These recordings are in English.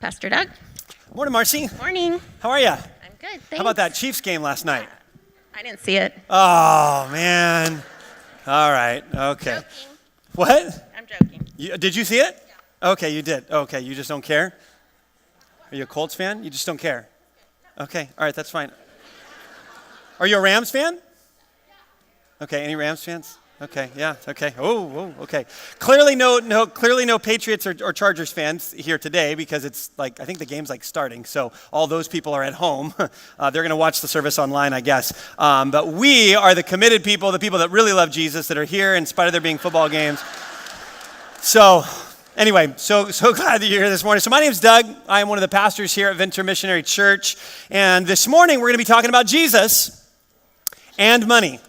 Pastor Doug. Morning, Marcy. Morning. How are you? I'm good, thanks. How about that Chiefs game last night? I didn't see it. Oh, man. All right. Okay. Joking. What? I'm joking. Did you see it? Yeah. Okay, you did. Okay, you just don't care? Are you a Colts fan? You just don't care? Okay, all right, that's fine. Are you a Rams fan? Okay, any Rams fans? Okay, yeah, okay. Oh, okay. Clearly no Patriots or Chargers fans here today because it's like, I think the game's like starting, so all those people are at home. They're going to watch the service online, I guess. But we are the committed people, the people that really love Jesus, that are here in spite of there being football games. So anyway, so glad that you're here this morning. So my name's Doug. I am one of the pastors here at Venture Missionary Church. And this morning we're going to be talking about Jesus and money.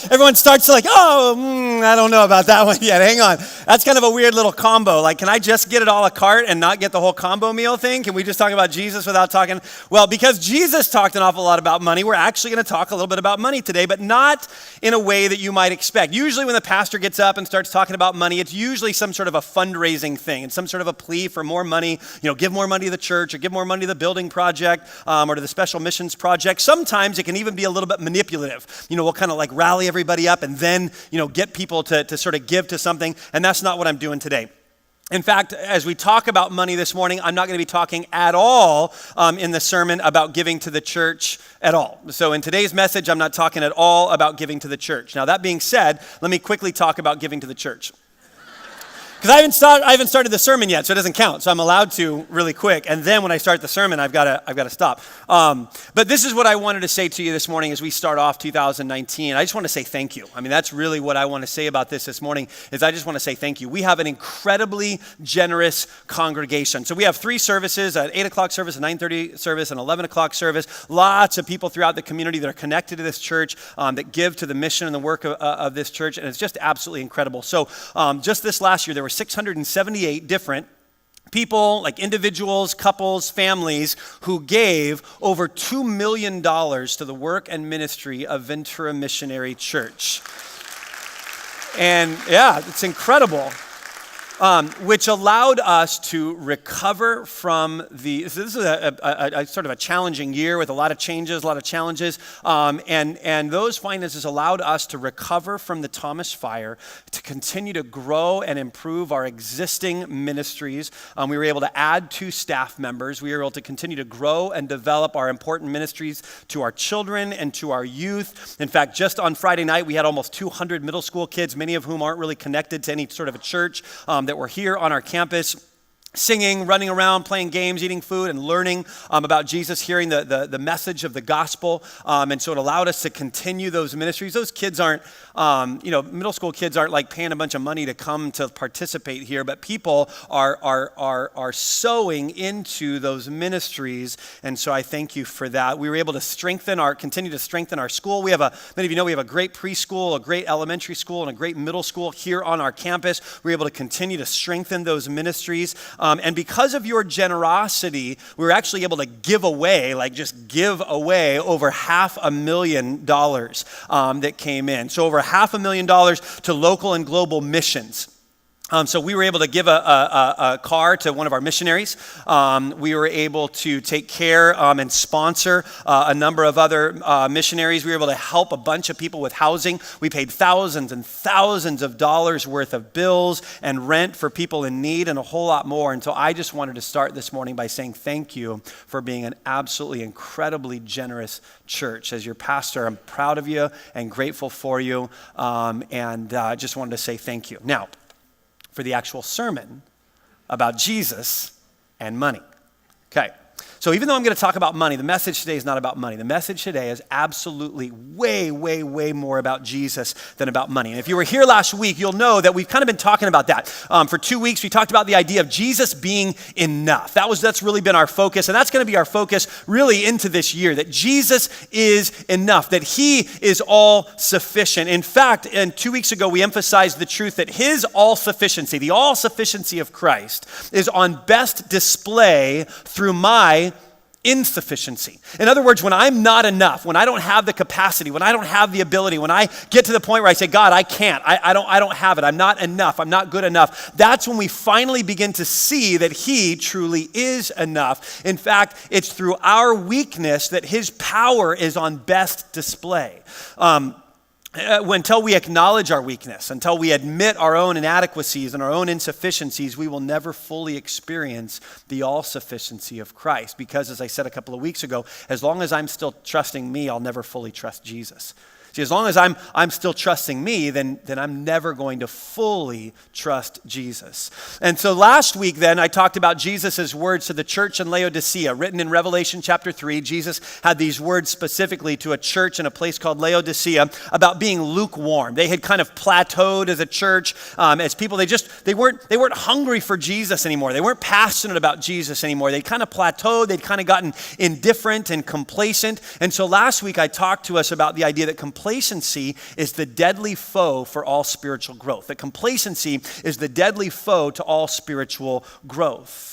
Everyone starts to like, I don't know about that one yet. Hang on. That's kind of a weird little combo. Like, can I just get it a la carte and not get the whole combo meal thing? Can we just talk about Jesus without talking? Well, because Jesus talked an awful lot about money, we're actually going to talk a little bit about money today, but not in a way that you might expect. Usually when the pastor gets up and starts talking about money, it's usually some sort of a fundraising thing and some sort of a plea for more money, give more money to the church or give more money to the building project or to the special missions project. Sometimes it can even be a little bit manipulative. We'll kind of like rally everybody up and then, get people to sort of give to something. And that's not what I'm doing today. In fact, as we talk about money this morning, I'm not going to be talking at all in the sermon about giving to the church at all. So in today's message, I'm not talking at all about giving to the church. Now, that being said, let me quickly talk about giving to the church. Because I haven't started the sermon yet, so it doesn't count. So I'm allowed to really quick. And then when I start the sermon, I've got to stop. But this is what I wanted to say to you this morning as we start off 2019. I just want to say thank you. I mean, that's really what I want to say about this morning is I just want to say thank you. We have an incredibly generous congregation. So we have 3 services, an 8 o'clock service, a 9:30 service, an 11 o'clock service. Lots of people throughout the community that are connected to this church that give to the mission and the work of this church. And it's just absolutely incredible. So just this last year, there were 678 different people, like individuals, couples, families, who gave over $2 million to the work and ministry of Ventura Missionary Church. And yeah, it's incredible. Which allowed us to recover from this is a sort of a challenging year with a lot of changes, a lot of challenges, and those finances allowed us to recover from the Thomas fire, to continue to grow and improve our existing ministries. We were able to add 2 staff members. We were able to continue to grow and develop our important ministries to our children and to our youth. In fact, just on Friday night, we had almost 200 middle school kids, many of whom aren't really connected to any sort of a church, that were here on our campus, singing, running around, playing games, eating food, and learning about Jesus, hearing the message of the gospel. And so it allowed us to continue those ministries. Those kids aren't, middle school kids aren't like paying a bunch of money to come to participate here, but people are sowing into those ministries. And so I thank you for that. We were able to continue to strengthen our school. We have many of you know, we have a great preschool, a great elementary school, and a great middle school here on our campus. We were able to continue to strengthen those ministries. And because of your generosity, we were actually able to give away over $500,000 that came in. So over $500,000 to local and global missions. So we were able to give a car to one of our missionaries. We were able to take care and sponsor a number of other missionaries. We were able to help a bunch of people with housing. We paid thousands and thousands of dollars worth of bills and rent for people in need and a whole lot more. And so I just wanted to start this morning by saying thank you for being an absolutely incredibly generous church. As your pastor, I'm proud of you and grateful for you, and just wanted to say thank you. Now, for the actual sermon about Jesus and money. Okay, so even though I'm going to talk about money, the message today is not about money. The message today is absolutely way more about Jesus than about money. And if you were here last week, you'll know that we've kind of been talking about that. For 2 weeks, we talked about the idea of Jesus being enough. That's really been our focus, and that's going to be our focus really into this year, that Jesus is enough, that he is all sufficient. In fact, 2 weeks ago, we emphasized the truth that his all-sufficiency, the all-sufficiency of Christ, is on best display through my insufficiency. In other words, when I'm not enough, when I don't have the capacity, when I don't have the ability, when I get to the point where I say, God, I can't, I don't have it, I'm not enough, I'm not good enough, that's when we finally begin to see that he truly is enough. In fact, it's through our weakness that his power is on best display. Until we acknowledge our weakness, until we admit our own inadequacies and our own insufficiencies, we will never fully experience the all-sufficiency of Christ. Because, as I said a couple of weeks ago, as long as I'm still trusting me, I'll never fully trust Jesus. See, as long as I'm still trusting me, then I'm never going to fully trust Jesus. And so last week then, I talked about Jesus' words to the church in Laodicea, written in Revelation chapter 3. Jesus had these words specifically to a church in a place called Laodicea about being lukewarm. They had kind of plateaued as a church, as people. They weren't hungry for Jesus anymore. They weren't passionate about Jesus anymore. They kind of plateaued. They'd kind of gotten indifferent and complacent. And so last week I talked to us about the idea that complacency is the deadly foe for all spiritual growth. That complacency is the deadly foe to all spiritual growth.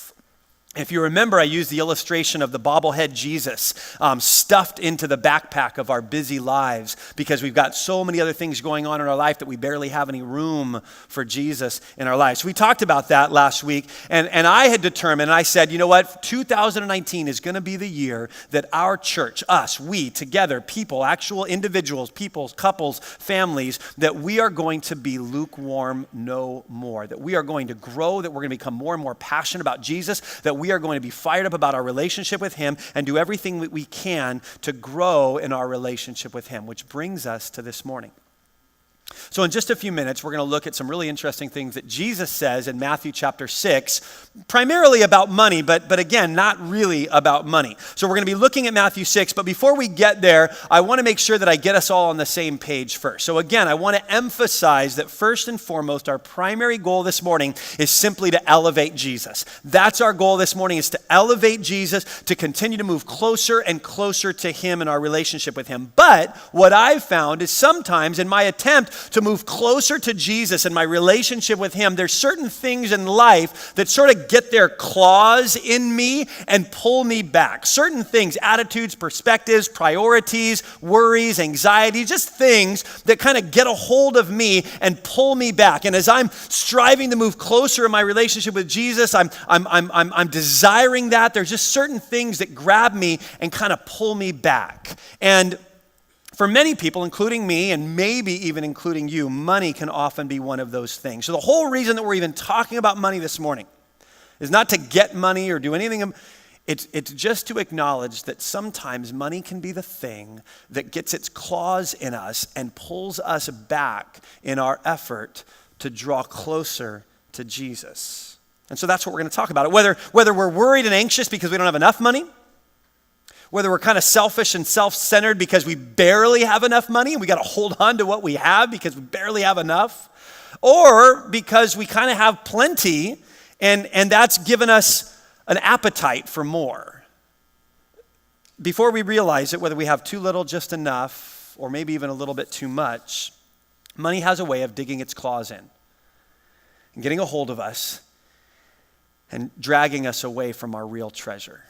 If you remember, I used the illustration of the bobblehead Jesus stuffed into the backpack of our busy lives because we've got so many other things going on in our life that we barely have any room for Jesus in our lives. So we talked about that last week, and I had determined, and I said, you know what, 2019 is going to be the year that our church, us, we, together, people, actual individuals, people, couples, families, that we are going to be lukewarm no more, that we are going to grow, that we're going to become more and more passionate about Jesus, that we are going to be fired up about our relationship with him and do everything that we can to grow in our relationship with him, which brings us to this morning. So in just a few minutes, we're going to look at some really interesting things that Jesus says in Matthew chapter 6, primarily about money, but again, not really about money. So we're going to be looking at Matthew 6, but before we get there, I want to make sure that I get us all on the same page first. So again, I want to emphasize that first and foremost, our primary goal this morning is simply to elevate Jesus. That's our goal this morning, is to elevate Jesus, to continue to move closer and closer to him in our relationship with him. But what I've found is sometimes in my attempt to move closer to Jesus and my relationship with him, there's certain things in life that sort of get their claws in me and pull me back. Certain things, attitudes, perspectives, priorities, worries, anxiety, just things that kind of get a hold of me and pull me back. And as I'm striving to move closer in my relationship with Jesus, I'm desiring that. There's just certain things that grab me and kind of pull me back. And for many people, including me, and maybe even including you, money can often be one of those things. So the whole reason that we're even talking about money this morning is not to get money or do anything. It's just to acknowledge that sometimes money can be the thing that gets its claws in us and pulls us back in our effort to draw closer to Jesus. And so that's what we're going to talk about. Whether we're worried and anxious because we don't have enough money, whether we're kind of selfish and self-centered because we barely have enough money and we got to hold on to what we have because we barely have enough, or because we kind of have plenty and that's given us an appetite for more. Before we realize it, whether we have too little, just enough, or maybe even a little bit too much, money has a way of digging its claws in and getting a hold of us and dragging us away from our real treasure.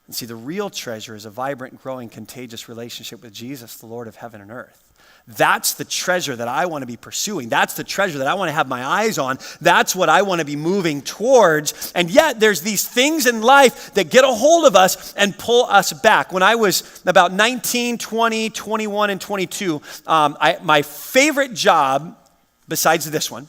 And see, the real treasure is a vibrant, growing, contagious relationship with Jesus, the Lord of heaven and earth. That's the treasure that I want to be pursuing. That's the treasure that I want to have my eyes on. That's what I want to be moving towards. And yet there's these things in life that get a hold of us and pull us back. When I was about 19, 20, 21, and 22, my favorite job, besides this one,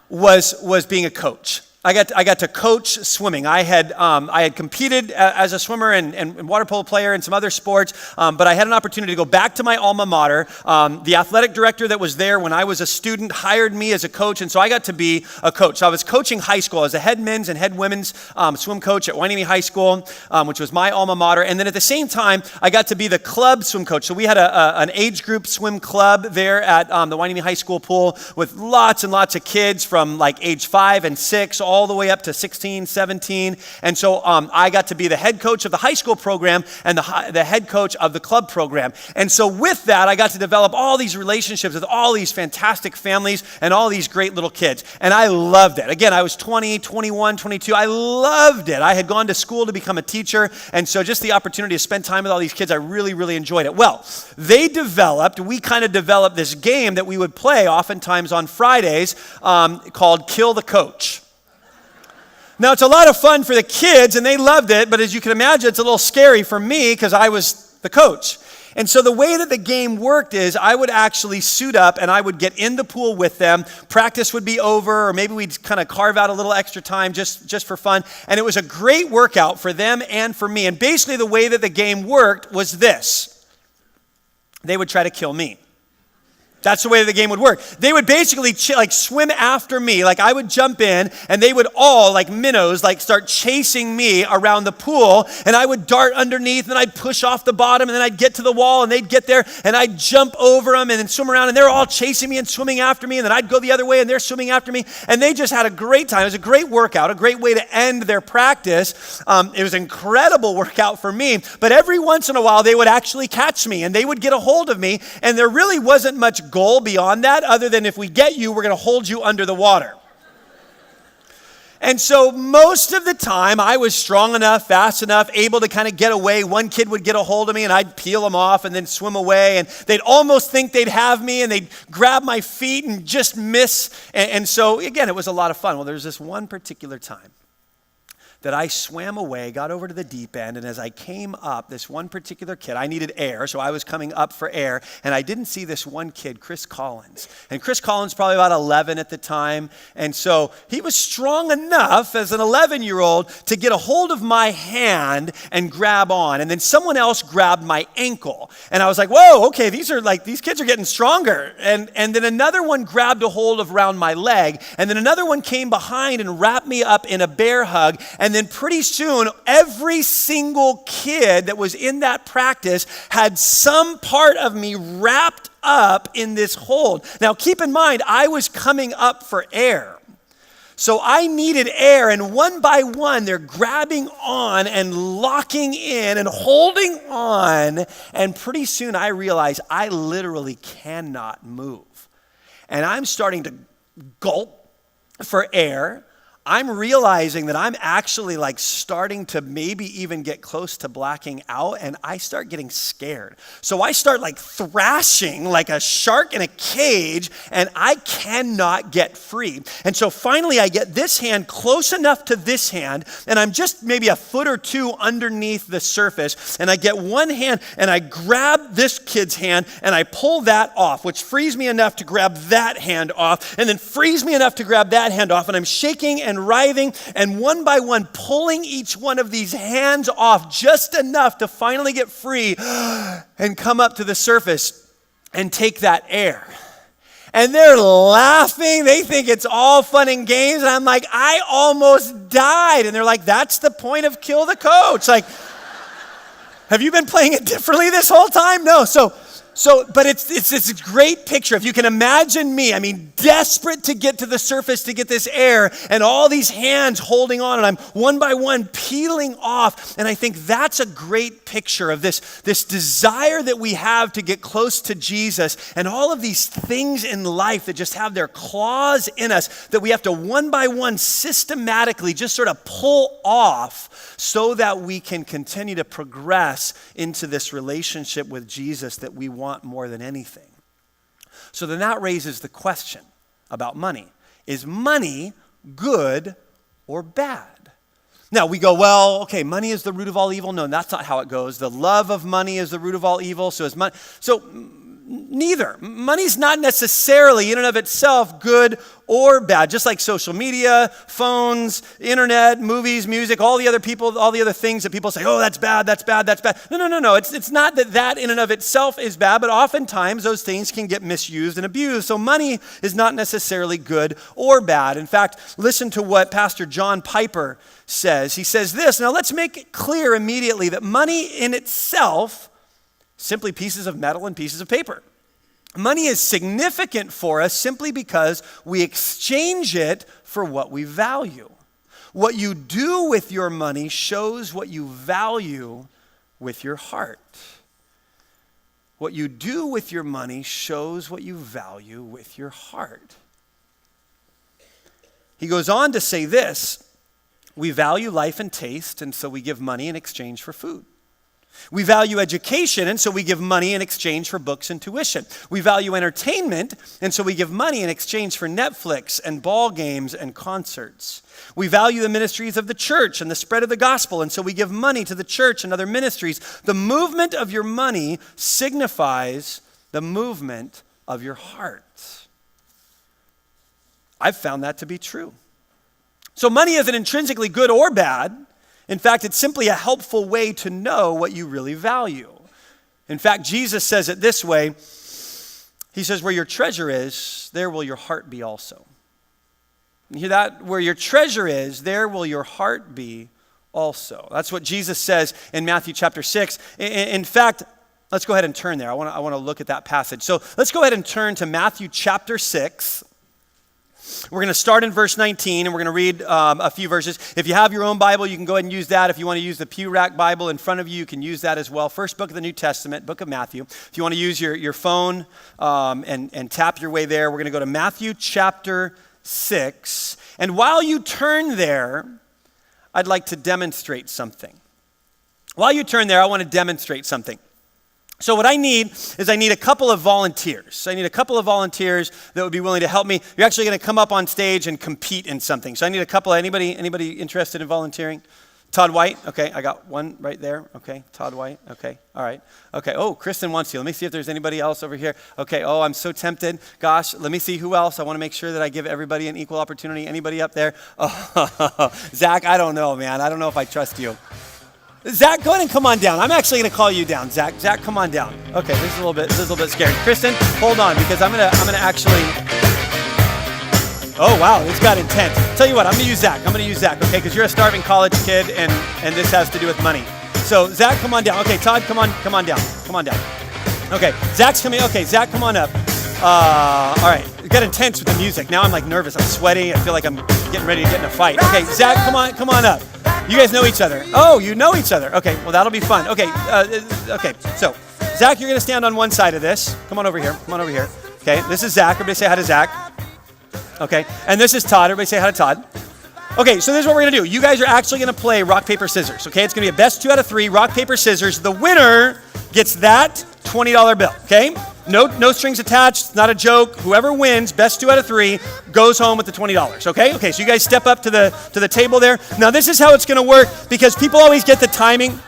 was being a coach. I got to coach swimming. I had competed as a swimmer and water polo player and some other sports, but I had an opportunity to go back to my alma mater. The athletic director that was there when I was a student hired me as a coach, and so I got to be a coach. So I was coaching high school. I was a head men's and head women's swim coach at Hueneme High School, which was my alma mater. And then at the same time, I got to be the club swim coach. So we had an age group swim club there at the Hueneme High School pool with lots and lots of kids from like age 5 and 6 all all the way up to 16, 17. And so I got to be the head coach of the high school program and the head coach of the club program. And so with that, I got to develop all these relationships with all these fantastic families and all these great little kids. And I loved it. Again, I was 20, 21, 22. I loved it. I had gone to school to become a teacher. And so just the opportunity to spend time with all these kids, I really, really enjoyed it. Well, we kind of developed this game that we would play oftentimes on Fridays called Kill the Coach. Now, it's a lot of fun for the kids, and they loved it, but as you can imagine, it's a little scary for me because I was the coach. And so the way that the game worked is I would actually suit up and I would get in the pool with them. Practice would be over, or maybe we'd kind of carve out a little extra time just for fun. And it was a great workout for them and for me. And basically the way that the game worked was this. They would try to kill me. That's the way the game would work. They would basically swim after me. Like I would jump in and they would all, like minnows, start chasing me around the pool. And I would dart underneath and I'd push off the bottom and then I'd get to the wall and they'd get there and I'd jump over them and then swim around and they're all chasing me and swimming after me. And then I'd go the other way and they're swimming after me. And they just had a great time. It was a great workout, a great way to end their practice. It was an incredible workout for me. But every once in a while they would actually catch me and they would get a hold of me. And there really wasn't much goal beyond that other than if we get you, we're going to hold you under the water. And so most of the time I was strong enough, fast enough, able to kind of get away. One kid would get a hold of me and I'd peel them off and then swim away. And they'd almost think they'd have me and they'd grab my feet and just miss. And so again, it was a lot of fun. Well, there's this one particular time that I swam away, got over to the deep end, and as I came up, this one particular kid, I needed air, so I was coming up for air, and I didn't see this one kid, Chris Collins. And Chris Collins probably about 11 at the time, and so he was strong enough as an 11-year-old to get a hold of my hand and grab on, and then someone else grabbed my ankle. And I was like, whoa, okay, these kids are getting stronger. And then another one grabbed a hold of around my leg, and then another one came behind and wrapped me up in a bear hug. And then pretty soon, every single kid that was in that practice had some part of me wrapped up in this hold. Now, keep in mind, I was coming up for air. So I needed air, and one by one, they're grabbing on and locking in and holding on. And pretty soon, I realize I literally cannot move. And I'm starting to gulp for air. I'm realizing that I'm actually starting to maybe even get close to blacking out, and I start getting scared. So I start thrashing like a shark in a cage, and I cannot get free. And so finally I get this hand close enough to this hand, and I'm just maybe a foot or two underneath the surface, and I get one hand and I grab this kid's hand and I pull that off, which frees me enough to grab that hand off, and then frees me enough to grab that hand off, and I'm shaking and writhing and one by one pulling each one of these hands off just enough to finally get free and come up to the surface and take that air. And they're laughing. They think it's all fun and games. And I'm like, I almost died. And they're like, that's the point of Kill the Coach. Have you been playing it differently this whole time? No. But it's this great picture. If you can imagine me, desperate to get to the surface to get this air, and all these hands holding on, and I'm one by one peeling off. And I think that's a great picture of this desire that we have to get close to Jesus, and all of these things in life that just have their claws in us that we have to one by one systematically just sort of pull off so that we can continue to progress into this relationship with Jesus that we want more than anything. So then that raises the question about money. Is money good or bad? Now we go, well, okay, money is the root of all evil. No, that's not how it goes. The love of money is the root of all evil. So is money. So neither. Money's not necessarily in and of itself good or bad. Just like social media, phones, internet, movies, music, all the other things that people say, oh, that's bad, that's bad, that's bad. No. It's not that in and of itself is bad, but oftentimes those things can get misused and abused. So money is not necessarily good or bad. In fact, listen to what Pastor John Piper says. He says this. Now let's make it clear immediately that money in itself, simply pieces of metal and pieces of paper. Money is significant for us simply because we exchange it for what we value. What you do with your money shows what you value with your heart. What you do with your money shows what you value with your heart. He goes on to say this, we value life and taste, and so we give money in exchange for food. We value education, and so we give money in exchange for books and tuition. We value entertainment, and so we give money in exchange for Netflix and ball games and concerts. We value the ministries of the church and the spread of the gospel, and so we give money to the church and other ministries. The movement of your money signifies the movement of your heart. I've found that to be true. So money isn't intrinsically good or bad. In fact, it's simply a helpful way to know what you really value. In fact, Jesus says it this way. He says, where your treasure is, there will your heart be also. You hear that? Where your treasure is, there will your heart be also. That's what Jesus says in Matthew chapter 6. In fact, let's go ahead and turn there. I want to look at that passage. So let's go ahead and turn to Matthew chapter 6. We're going to start in verse 19, and we're going to read a few verses. If you have your own Bible, you can go ahead and use that. If you want to use the Pew Rack Bible in front of you, you can use that as well. First book of the New Testament, book of Matthew. If you want to use your phone and tap your way there, we're going to go to Matthew chapter 6. And while you turn there, I'd like to demonstrate something. While you turn there, I want to demonstrate something. So what I need is a couple of volunteers. I need a couple of volunteers that would be willing to help me. You're actually going to come up on stage and compete in something. So I need a couple. Anybody interested in volunteering? Todd White? Okay, I got one right there. Okay, Todd White. Okay, all right. Okay, oh, Kristen wants to. Let me see if there's anybody else over here. Okay, oh, I'm so tempted. Gosh, let me see who else. I want to make sure that I give everybody an equal opportunity. Anybody up there? Oh, Zach, I don't know, man. I don't know if I trust you. Zach, go ahead and come on down. I'm actually going to call you down, Zach. Zach, come on down. Okay, this is a little bit scary. Kristen, hold on, because I'm gonna actually. Oh wow, this got intense. Tell you what, I'm gonna use Zach. Okay, because you're a starving college kid, and this has to do with money. So Zach, come on down. Okay, Todd, come on down. Okay, Zach's coming. Okay, Zach, come on up. All right, it got intense with the music. Now I'm like nervous. I'm sweaty. I feel like I'm getting ready to get in a fight. Okay, Zach, come on up. You guys know each other. Oh, you know each other. Okay, well, that'll be fun. Okay, so, Zach, you're going to stand on one side of this. Come on over here. Okay, this is Zach. Everybody say hi to Zach. Okay, and this is Todd. Everybody say hi to Todd. Okay, so this is what we're going to do. You guys are actually going to play rock, paper, scissors. Okay, it's going to be a best 2 out of 3, rock, paper, scissors. The winner gets that $20 bill, okay? No strings attached. It's not a joke. Whoever wins, best 2 out of 3, goes home with the $20. Okay? Okay. So you guys step up to the table there. Now this is how it's going to work because people always get the timing.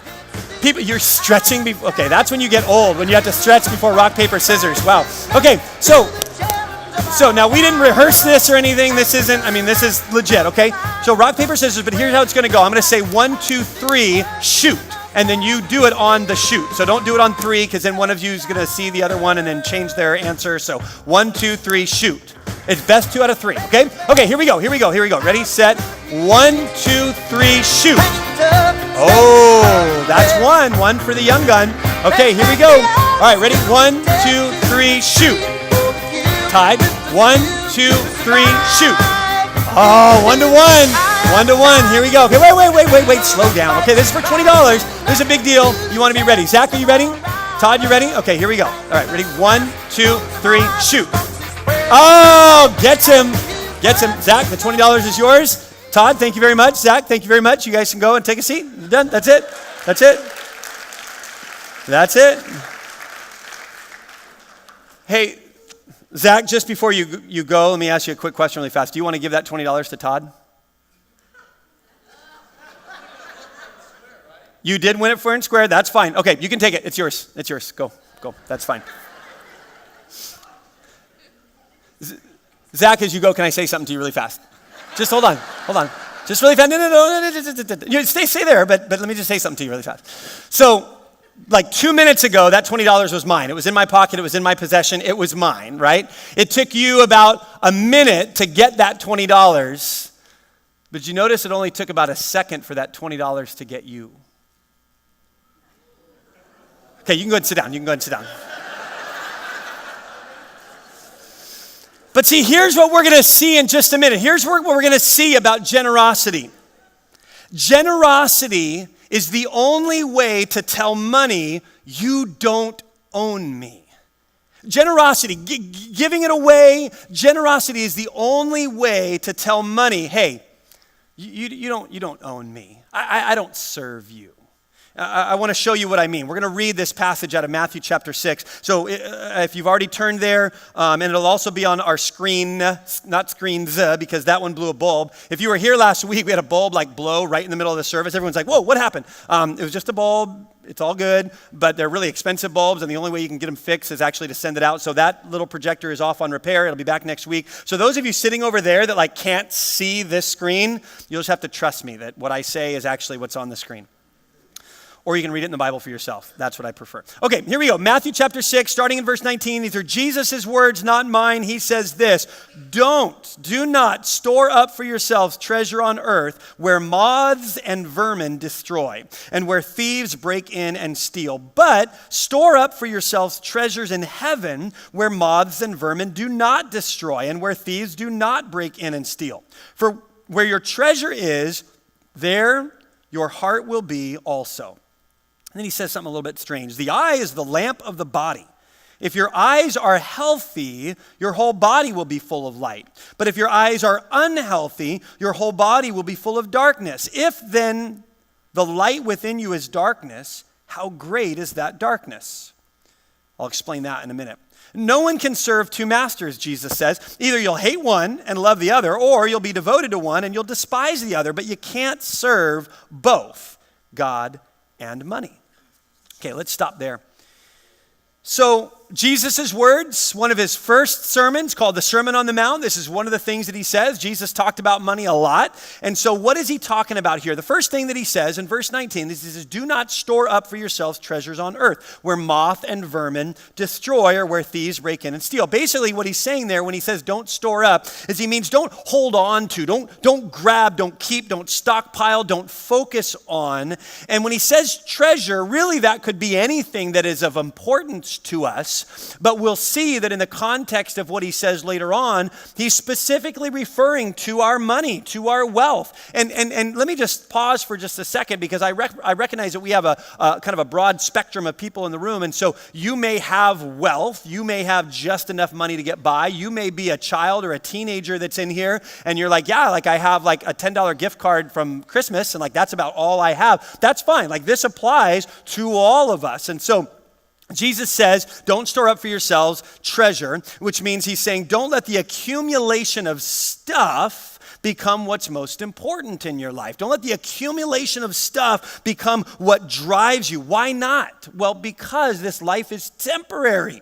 You're stretching. Okay, that's when you get old, when you have to stretch before rock, paper, scissors. Wow. Okay. So now we didn't rehearse this or anything. This is legit. Okay. So rock, paper, scissors. But here's how it's going to go. I'm going to say 1, 2, 3, shoot. And then you do it on the shoot. So don't do it on 3 because then one of you is going to see the other one and then change their answer. So 1, 2, 3, shoot. It's best 2 out of 3, okay? Okay, here we go. Ready, set, 1, 2, 3, shoot. Oh, that's one for the young gun. Okay, here we go. All right, ready, 1, 2, 3, shoot. Tied, 1, 2, 3, shoot. Oh, 1 to 1. 1 to 1. Here we go. Okay, wait. Slow down. Okay, this is for $20. This is a big deal. You want to be ready. Zach, are you ready? Todd, you ready? Okay, here we go. All right, ready? 1, 2, 3, shoot. Oh, gets him. Zach, the $20 is yours. Todd, thank you very much. Zach, thank you very much. You guys can go and take a seat. You're done. That's it. Hey, Zach, just before you go, let me ask you a quick question really fast. Do you want to give that $20 to Todd? You did win it fair and square. That's fine. Okay, you can take it. It's yours. Go. That's fine. Zach, as you go, can I say something to you really fast? Just hold on. Just really fast. No. You stay there, but let me just say something to you really fast. So, like 2 minutes ago, that $20 was mine. It was in my pocket. It was in my possession. It was mine, right? It took you about a minute to get that $20, but you notice it only took about a second for that $20 to get you. Okay, you can go ahead and sit down. But see, here's what we're going to see in just a minute. Here's what we're going to see about generosity. Generosity is the only way to tell money, you don't own me. Generosity, giving it away, generosity is the only way to tell money, hey, you don't own me. I don't serve you. I want to show you what I mean. We're going to read this passage out of Matthew chapter 6. So if you've already turned there, and it'll also be on our screen, not screens, because that one blew a bulb. If you were here last week, we had a bulb like blow right in the middle of the service. Everyone's like, whoa, what happened? It was just a bulb. It's all good, but they're really expensive bulbs, and the only way you can get them fixed is actually to send it out. So that little projector is off on repair. It'll be back next week. So those of you sitting over there that like can't see this screen, you'll just have to trust me that what I say is actually what's on the screen. Or you can read it in the Bible for yourself. That's what I prefer. Okay, here we go. Matthew chapter 6, starting in verse 19. These are Jesus' words, not mine. He says this, do not store up for yourselves treasure on earth where moths and vermin destroy and where thieves break in and steal. But store up for yourselves treasures in heaven where moths and vermin do not destroy and where thieves do not break in and steal. For where your treasure is, there your heart will be also. And then he says something a little bit strange. The eye is the lamp of the body. If your eyes are healthy, your whole body will be full of light. But if your eyes are unhealthy, your whole body will be full of darkness. If then the light within you is darkness, how great is that darkness? I'll explain that in a minute. No one can serve two masters, Jesus says. Either you'll hate one and love the other, or you'll be devoted to one and you'll despise the other. But you can't serve both God and money. Okay, let's stop there. So Jesus' words, one of his first sermons called the Sermon on the Mount. This is one of the things that he says. Jesus talked about money a lot. And so what is he talking about here? The first thing that he says in verse 19, this is, do not store up for yourselves treasures on earth where moth and vermin destroy or where thieves break in and steal. Basically what he's saying there when he says don't store up is he means don't hold on to, don't grab, don't keep, don't stockpile, don't focus on. And when he says treasure, really that could be anything that is of importance to us. But we'll see that in the context of what he says later on, he's specifically referring to our money, to our wealth. And let me just pause for just a second because I recognize that we have a kind of a broad spectrum of people in the room. And so you may have wealth. You may have just enough money to get by. You may be a child or a teenager that's in here and you're like, yeah, like I have like a $10 gift card from Christmas and like that's about all I have. That's fine. Like this applies to all of us. And so Jesus says, don't store up for yourselves treasure, which means he's saying, don't let the accumulation of stuff become what's most important in your life. Don't let the accumulation of stuff become what drives you. Why not? Well, because this life is temporary.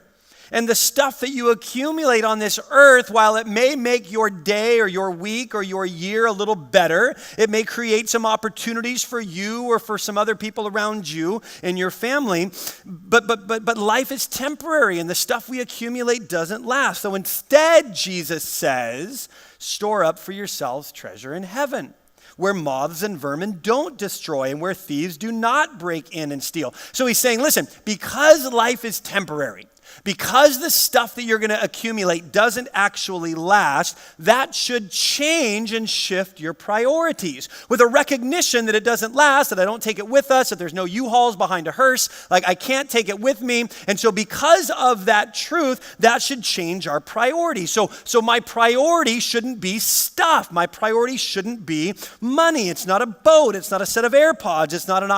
And the stuff that you accumulate on this earth, while it may make your day or your week or your year a little better, it may create some opportunities for you or for some other people around you in your family, but life is temporary and the stuff we accumulate doesn't last. So instead, Jesus says, store up for yourselves treasure in heaven, where moths and vermin don't destroy and where thieves do not break in and steal. So he's saying, listen, because life is temporary, because the stuff that you're going to accumulate doesn't actually last, that should change and shift your priorities. With a recognition that it doesn't last, that I don't take it with us, that there's no U-Hauls behind a hearse, like I can't take it with me. And so because of that truth, that should change our priorities. So my priority shouldn't be stuff. My priority shouldn't be money. It's not a boat. It's not a set of AirPods. It's not an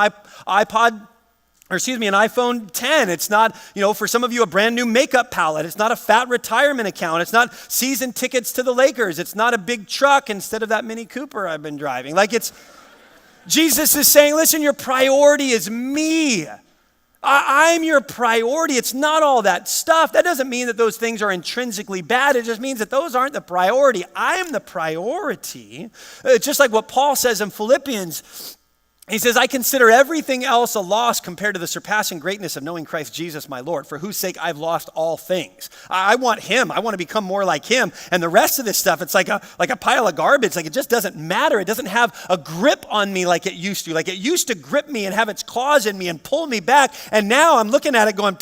an iPhone 10. It's not, for some of you, a brand new makeup palette. It's not a fat retirement account. It's not season tickets to the Lakers. It's not a big truck instead of that Mini Cooper I've been driving. Jesus is saying, listen, your priority is me. I'm your priority. It's not all that stuff. That doesn't mean that those things are intrinsically bad. It just means that those aren't the priority. I'm the priority. It's just like what Paul says in Philippians. He says, I consider everything else a loss compared to the surpassing greatness of knowing Christ Jesus my Lord, for whose sake I've lost all things. I want him. I want to become more like him. And the rest of this stuff, it's like a pile of garbage. Like it just doesn't matter. It doesn't have a grip on me like it used to. Like it used to grip me and have its claws in me and pull me back. And now I'm looking at it going,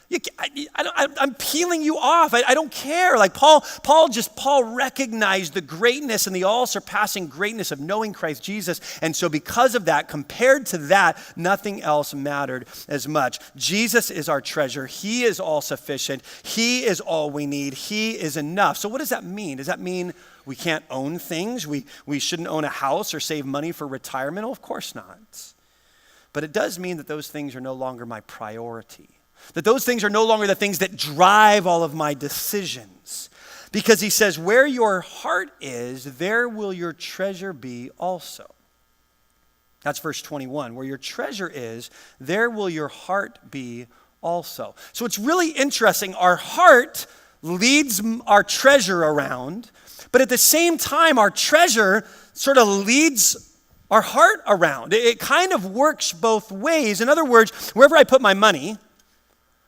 I'm peeling you off. I don't care. Like Paul recognized the greatness and the all-surpassing greatness of knowing Christ Jesus. And so because of that, compared to that, nothing else mattered as much. Jesus is our treasure. He is all sufficient. He is all we need. He is enough. So what does that mean? Does that mean we can't own things? We shouldn't own a house or save money for retirement? Well, of course not. But it does mean that those things are no longer my priority. That those things are no longer the things that drive all of my decisions. Because he says, where your heart is, there will your treasure be also. That's verse 21. Where your treasure is, there will your heart be also. So it's really interesting. Our heart leads our treasure around, but at the same time, our treasure sort of leads our heart around. It kind of works both ways. In other words, wherever I put my money,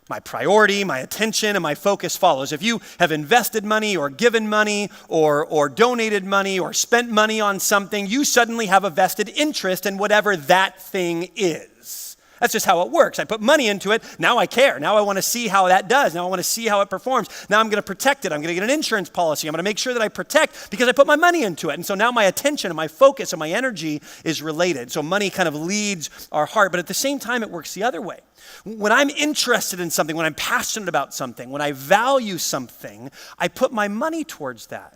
my priority, my attention, and my focus follows. If you have invested money or given money or donated money or spent money on something, you suddenly have a vested interest in whatever that thing is. That's just how it works. I put money into it. Now I care. Now I want to see how that does. Now I want to see how it performs. Now I'm going to protect it. I'm going to get an insurance policy. I'm going to make sure that I protect because I put my money into it. And so now my attention and my focus and my energy is related. So money kind of leads our heart. But at the same time, it works the other way. When I'm interested in something, when I'm passionate about something, when I value something, I put my money towards that.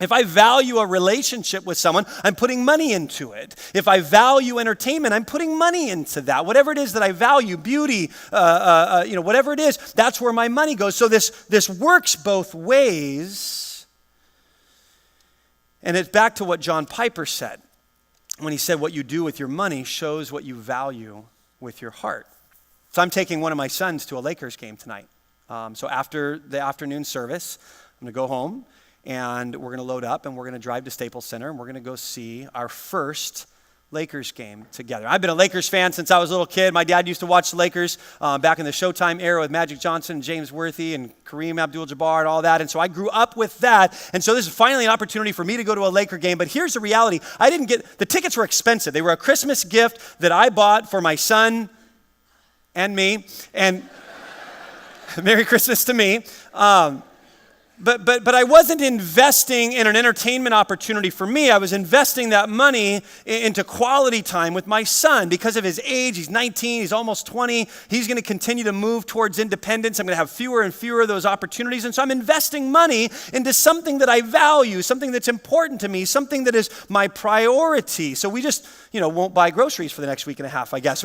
If I value a relationship with someone, I'm putting money into it. If I value entertainment, I'm putting money into that. Whatever it is that I value, beauty, whatever it is, that's where my money goes. So this works both ways. And it's back to what John Piper said when he said, what you do with your money shows what you value with your heart. So I'm taking one of my sons to a Lakers game tonight. So after the afternoon service, I'm going to go home and we're going to load up and we're going to drive to Staples Center and we're going to go see our first Lakers game together. I've been a Lakers fan since I was a little kid. My dad used to watch the Lakers back in the Showtime era with Magic Johnson and James Worthy and Kareem Abdul-Jabbar and all that. And so I grew up with that. And so this is finally an opportunity for me to go to a Laker game. But here's the reality. The tickets were expensive. They were a Christmas gift that I bought for my son and me. And Merry Christmas to me. But I wasn't investing in an entertainment opportunity for me. I was investing that money into quality time with my son. Because of his age, he's 19, he's almost 20. He's going to continue to move towards independence. I'm going to have fewer and fewer of those opportunities. And so I'm investing money into something that I value, something that's important to me, something that is my priority. So we just, won't buy groceries for the next week and a half, I guess.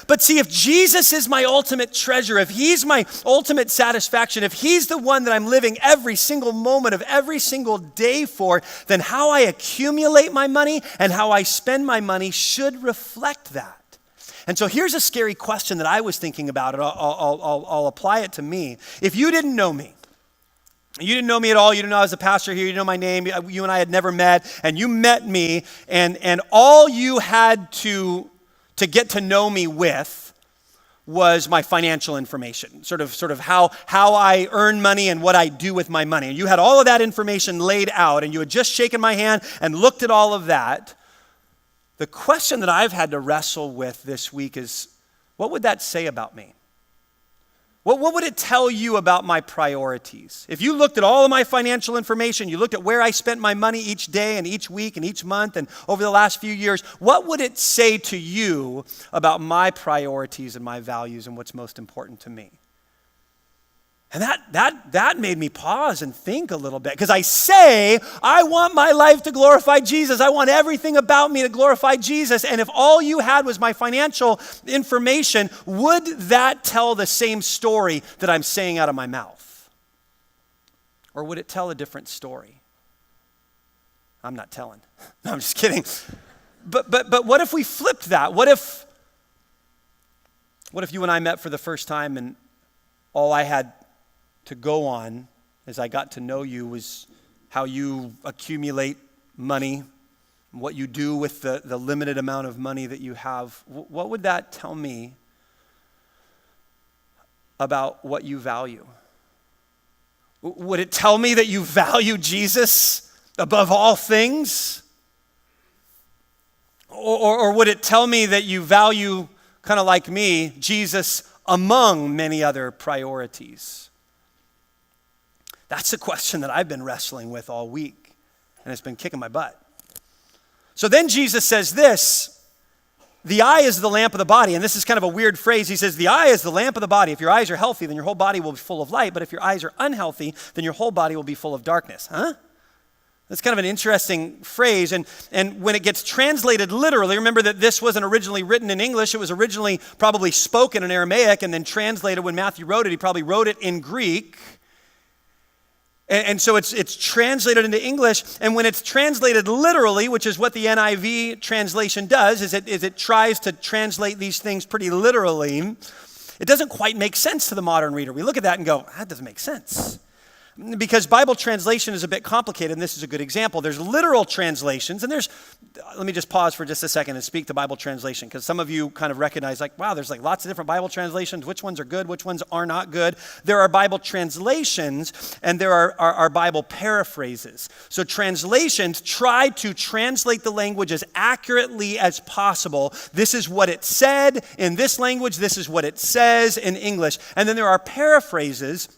But see, if Jesus is my ultimate treasure, if he's my ultimate satisfaction, if he's the one that I'm living every single moment of every single day for, then how I accumulate my money and how I spend my money should reflect that. And so here's a scary question that I was thinking about, and I'll apply it to me. If you didn't know me, you didn't know me at all, you didn't know I was a pastor here, you didn't know my name, you and I had never met, and you met me, and all you had to get to know me with was my financial information, sort of how I earn money and what I do with my money. And you had all of that information laid out, and you had just shaken my hand and looked at all of that. The question that I've had to wrestle with this week is, what would that say about me? What would it tell you about my priorities? If you looked at all of my financial information, you looked at where I spent my money each day and each week and each month and over the last few years, what would it say to you about my priorities and my values and what's most important to me? And that made me pause and think a little bit, because I say, I want my life to glorify Jesus. I want everything about me to glorify Jesus. And if all you had was my financial information, would that tell the same story that I'm saying out of my mouth? Or would it tell a different story? I'm not telling. No, I'm just kidding. But what if we flipped that? What if you and I met for the first time and all I had to go on as I got to know you was how you accumulate money, what you do with the limited amount of money that you have? What would that tell me about what you value? Would it tell me that you value Jesus above all things? Or would it tell me that you value, kind of like me, Jesus among many other priorities? That's a question that I've been wrestling with all week, and it's been kicking my butt. So then Jesus says this, the eye is the lamp of the body, and this is kind of a weird phrase. He says, the eye is the lamp of the body. If your eyes are healthy, then your whole body will be full of light, but if your eyes are unhealthy, then your whole body will be full of darkness. Huh? That's kind of an interesting phrase, and when it gets translated literally, remember that this wasn't originally written in English, it was originally probably spoken in Aramaic and then translated when Matthew wrote it, he probably wrote it in Greek. And so it's translated into English, and when it's translated literally, which is what the NIV translation does, is it tries to translate these things pretty literally, it doesn't quite make sense to the modern reader. We look at that and go, that doesn't make sense. Because Bible translation is a bit complicated, and this is a good example. There's literal translations, and let me just pause for just a second and speak to Bible translation, because some of you kind of recognize, like, wow, there's like lots of different Bible translations. Which ones are good? Which ones are not good? There are Bible translations, and there are Bible paraphrases. So translations try to translate the language as accurately as possible. This is what it said in this language. This is what it says in English. And then there are paraphrases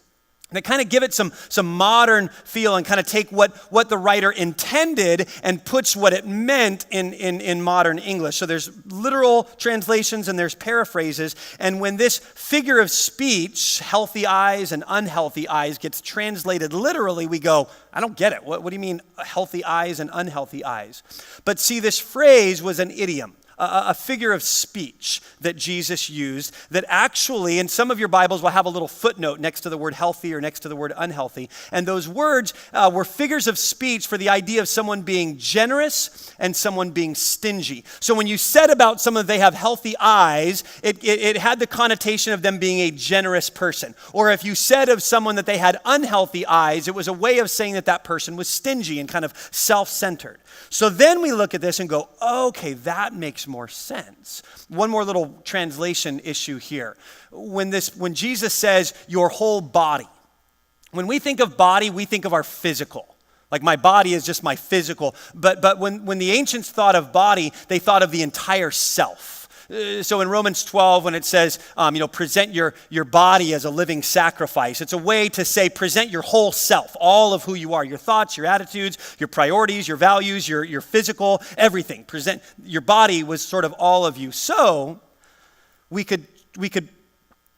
that kind of give it some modern feel and kind of take what the writer intended and puts what it meant in modern English. So there's literal translations and there's paraphrases. And when this figure of speech, healthy eyes and unhealthy eyes, gets translated literally, we go, I don't get it. What do you mean healthy eyes and unhealthy eyes? But see, this phrase was an idiom. A figure of speech that Jesus used that actually, in some of your Bibles, will have a little footnote next to the word healthy or next to the word unhealthy. And those words were figures of speech for the idea of someone being generous and someone being stingy. So when you said about someone they have healthy eyes, it had the connotation of them being a generous person. Or if you said of someone that they had unhealthy eyes, it was a way of saying that person was stingy and kind of self-centered. So then we look at this and go, okay, that makes more sense. One more little translation issue here. When Jesus says your whole body, when we think of body, we think of our physical. Like my body is just my physical. But when the ancients thought of body, they thought of the entire self. So in Romans 12, when it says, present your body as a living sacrifice, it's a way to say present your whole self, all of who you are, your thoughts, your attitudes, your priorities, your values, your physical, everything. Present your body was sort of all of you. So we could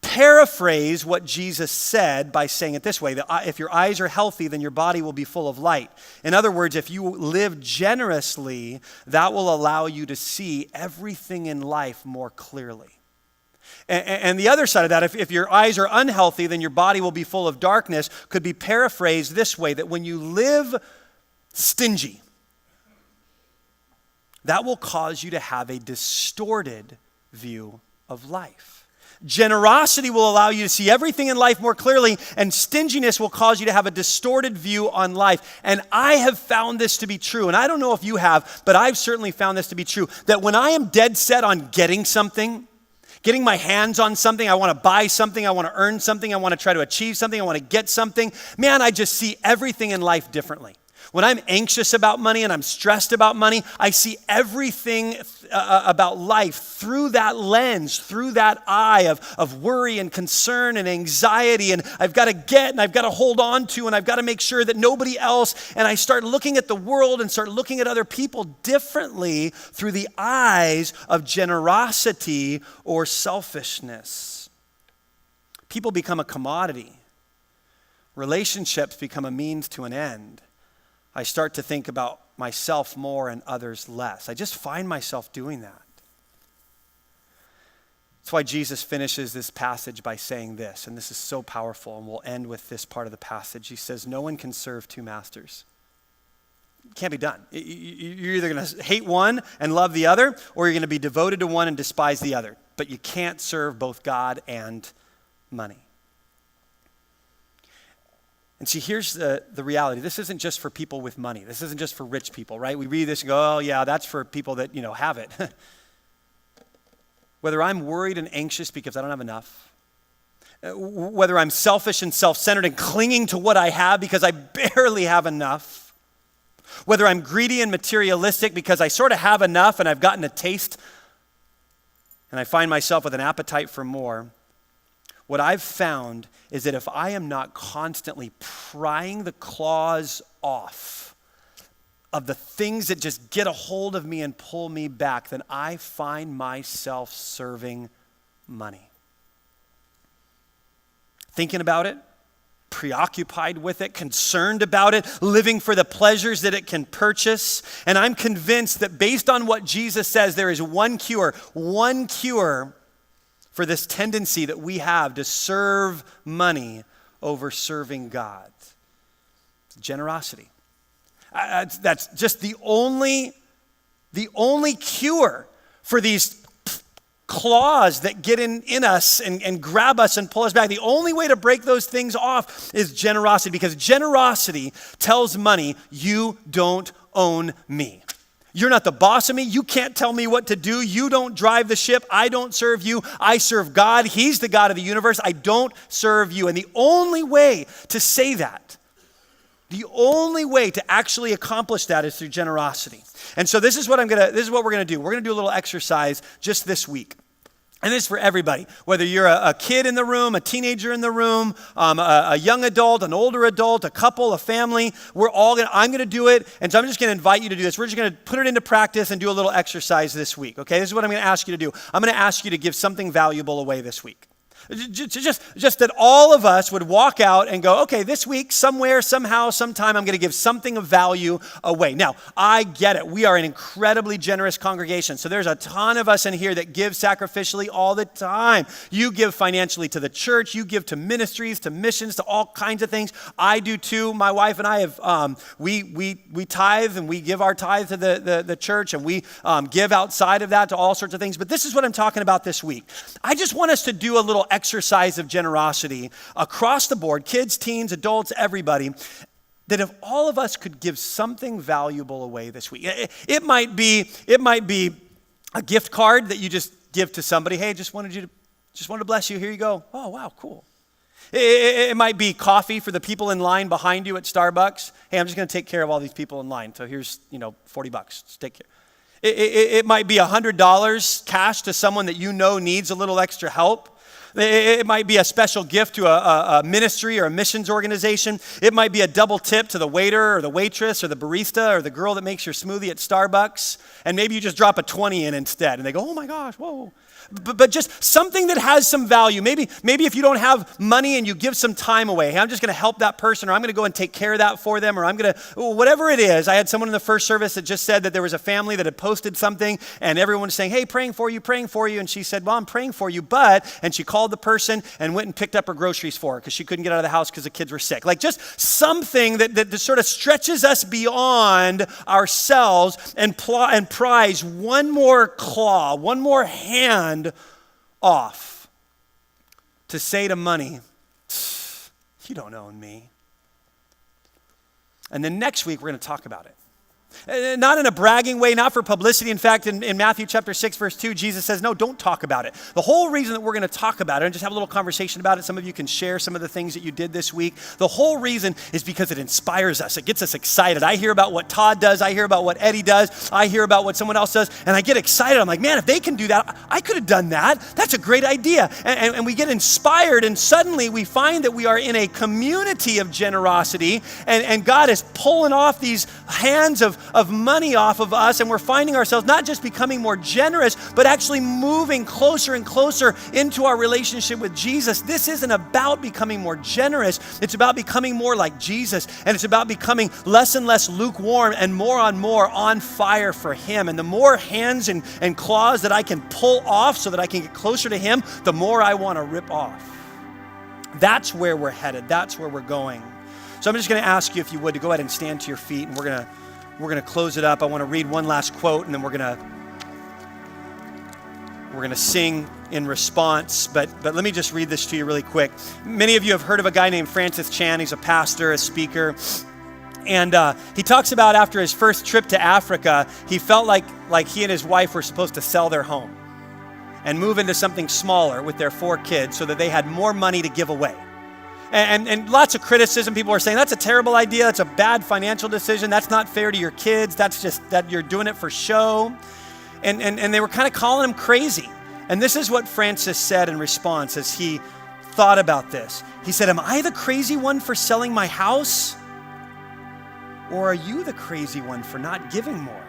paraphrase what Jesus said by saying it this way, that if your eyes are healthy, then your body will be full of light. In other words, if you live generously, that will allow you to see everything in life more clearly. And the other side of that, if your eyes are unhealthy, then your body will be full of darkness, could be paraphrased this way, that when you live stingy, that will cause you to have a distorted view of life. Generosity will allow you to see everything in life more clearly, and stinginess will cause you to have a distorted view on life. And I have found this to be true, and I don't know if you have, but I've certainly found this to be true, that when I am dead set on getting something, getting my hands on something, I want to buy something, I want to earn something, I want to try to achieve something, I want to get something, man, I just see everything in life differently. When I'm anxious about money and I'm stressed about money, I see everything about life through that lens, through that eye of worry and concern and anxiety, and I've got to get and I've got to hold on to and I've got to make sure that nobody else, and I start looking at the world and start looking at other people differently through the eyes of generosity or selfishness. People become a commodity. Relationships become a means to an end. I start to think about myself more and others less. I just find myself doing that. That's why Jesus finishes this passage by saying this, and this is so powerful, and we'll end with this part of the passage. He says, no one can serve two masters. It can't be done. You're either going to hate one and love the other, or you're going to be devoted to one and despise the other. But you can't serve both God and money. And see, here's the reality. This isn't just for people with money. This isn't just for rich people, right? We read this and go, oh yeah, that's for people that, have it. Whether I'm worried and anxious because I don't have enough, whether I'm selfish and self-centered and clinging to what I have because I barely have enough, whether I'm greedy and materialistic because I sort of have enough and I've gotten a taste and I find myself with an appetite for more, what I've found is that if I am not constantly prying the claws off of the things that just get a hold of me and pull me back, then I find myself serving money. Thinking about it, preoccupied with it, concerned about it, living for the pleasures that it can purchase. And I'm convinced that based on what Jesus says, there is one cure for this tendency that we have to serve money over serving God. It's generosity. That's just the only cure for these claws that get in us and grab us and pull us back. The only way to break those things off is generosity, because generosity tells money, you don't own me. You're not the boss of me. You can't tell me what to do. You don't drive the ship. I don't serve you. I serve God. He's the God of the universe. I don't serve you. And the only way to say that, the only way to actually accomplish that is through generosity. And so this is what we're going to do. We're going to do a little exercise just this week. And this is for everybody, whether you're a kid in the room, a teenager in the room, a young adult, an older adult, a couple, a family. I'm going to do it. And so I'm just going to invite you to do this. We're just going to put it into practice and do a little exercise this week. Okay, this is what I'm going to ask you to do. I'm going to ask you to give something valuable away this week. Just that all of us would walk out and go, okay, this week, somewhere, somehow, sometime, I'm going to give something of value away. Now, I get it. We are an incredibly generous congregation. So there's a ton of us in here that give sacrificially all the time. You give financially to the church. You give to ministries, to missions, to all kinds of things. I do too. My wife and I have, we tithe, and we give our tithe to the church, and we give outside of that to all sorts of things. But this is what I'm talking about this week. I just want us to do a little exercise of generosity across the board, kids, teens, adults, everybody, that if all of us could give something valuable away this week. It might be a gift card that you just give to somebody. Hey, just wanted to bless you. Here you go. Oh, wow, cool. It might be coffee for the people in line behind you at Starbucks. Hey, I'm just going to take care of all these people in line. So here's, $40. Just take care. It might be $100 cash to someone that you know needs a little extra help. It might be a special gift to a ministry or a missions organization. It might be a double tip to the waiter or the waitress or the barista or the girl that makes your smoothie at Starbucks. And maybe you just drop a 20 in instead. And they go, oh my gosh, whoa. But just something that has some value. Maybe if you don't have money and you give some time away. Hey, I'm just going to help that person, or I'm going to go and take care of that for them, or I'm going to, whatever it is. I had someone in the first service that just said that there was a family that had posted something, and everyone was saying, hey, praying for you. And she said, well, I'm praying for you, and she called the person and went and picked up her groceries for her because she couldn't get out of the house because the kids were sick. Like just something that sort of stretches us beyond ourselves and pries one more claw, one more hand off to say to money, you don't own me. And then next week, we're going to talk about it. Not in a bragging way, not for publicity. In fact, in Matthew chapter 6, verse 2, Jesus says, no, don't talk about it. The whole reason that we're going to talk about it and just have a little conversation about it, some of you can share some of the things that you did this week. The whole reason is because it inspires us. It gets us excited. I hear about what Todd does. I hear about what Eddie does. I hear about what someone else does, and I get excited. I'm like, man, if they can do that, I could have done that. That's a great idea. And we get inspired, and suddenly we find that we are in a community of generosity, and God is pulling off these hands of money off of us, and we're finding ourselves not just becoming more generous, but actually moving closer and closer into our relationship with Jesus. This isn't about becoming more generous. It's about becoming more like Jesus, and it's about becoming less and less lukewarm and more on fire for Him. And the more hands and claws that I can pull off so that I can get closer to Him, the more I want to rip off. That's where we're headed. That's where we're going. So I'm just going to ask you, if you would, to go ahead and stand to your feet, and we're going to close it up. I want to read one last quote, and then we're going to sing in response. But let me just read this to you really quick. Many of you have heard of a guy named Francis Chan. He's a pastor, a speaker. And he talks about after his first trip to Africa, he felt like he and his wife were supposed to sell their home and move into something smaller with their 4 kids so that they had more money to give away. And lots of criticism. People are saying, that's a terrible idea. That's a bad financial decision. That's not fair to your kids. That's just that you're doing it for show. And they were kind of calling him crazy. And this is what Francis said in response as he thought about this. He said, am I the crazy one for selling my house? Or are you the crazy one for not giving more,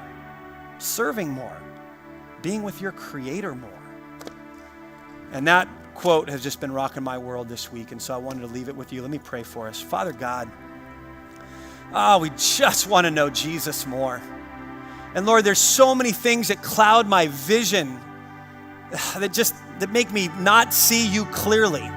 serving more, being with your Creator more? And that quote has just been rocking my world this week, and so I wanted to leave it with you. Let me pray for us. Father God, we just want to know Jesus more. And Lord, there's so many things that cloud my vision that make me not see you clearly.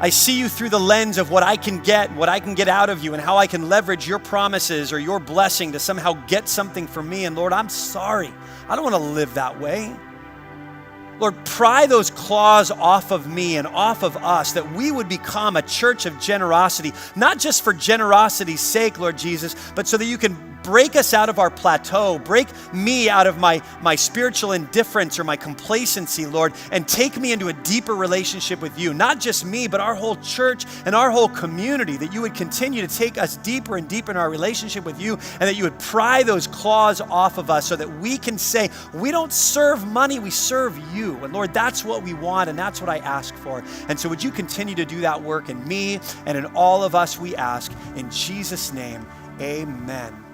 I see you through the lens of what I can get out of you, and how I can leverage your promises or your blessing to somehow get something from me. And Lord, I'm sorry. I don't want to live that way. Lord, pry those claws off of me and off of us, that we would become a church of generosity, not just for generosity's sake, Lord Jesus, but so that you can break us out of our plateau, break me out of my spiritual indifference or my complacency, Lord, and take me into a deeper relationship with you. Not just me, but our whole church and our whole community, that you would continue to take us deeper and deeper in our relationship with you, and that you would pry those claws off of us so that we can say, we don't serve money, we serve you. And Lord, that's what we want, and that's what I ask for. And so would you continue to do that work in me and in all of us, we ask. In Jesus' name, amen.